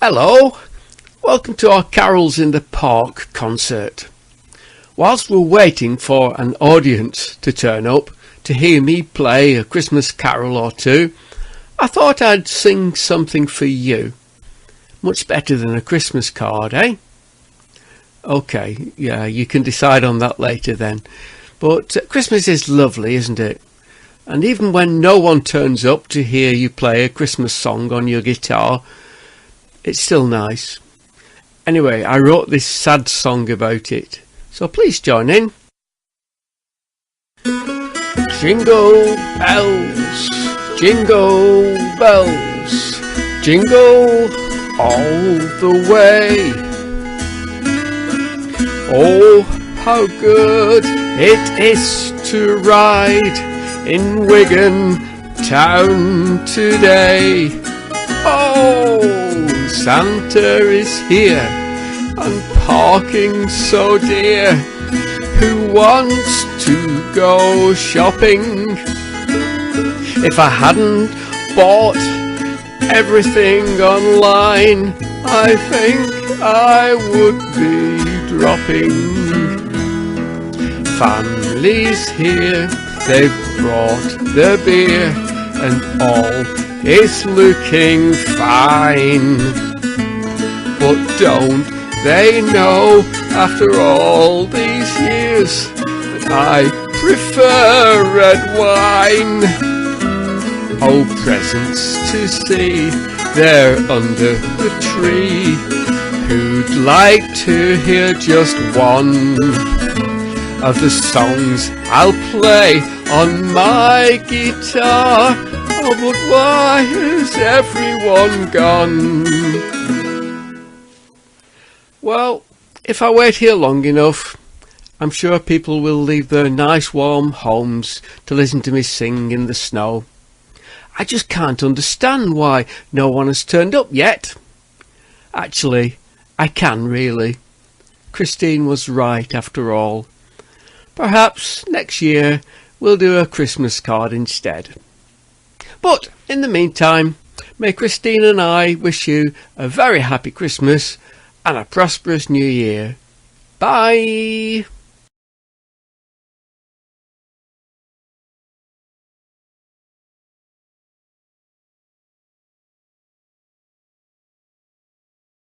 Hello, welcome to our Carols in the Park concert. Whilst we're waiting for an audience to turn up to hear me play a Christmas carol or two, I thought I'd sing something for you. Much better than a Christmas card, eh? Okay, yeah, you can decide on that later then. But Christmas is lovely, isn't it? And even when no one turns up to hear you play a Christmas song on your guitar, it's still nice. Anyway, I wrote this sad song about it, so please join in. Jingle bells, jingle bells, jingle all the way. Oh, how good it is to ride in Wigan town today. Oh, Santa is here and parking so dear. Who wants to go shopping? If I hadn't bought everything online, I think I would be dropping. Family's here, they've brought their beer, and all is looking fine. But don't they know, after all these years, that I prefer red wine? Oh, presents to see, they're under the tree. Who'd like to hear just one of the songs I'll play on my guitar? Oh, but why is everyone gone? Well, if I wait here long enough, I'm sure people will leave their nice warm homes to listen to me sing in the snow. I just can't understand why no one has turned up yet. Actually, I can really. Christine was right after all. Perhaps next year we'll do a Christmas card instead. But in the meantime, may Christine and I wish you a very happy Christmas and a prosperous new year. Bye!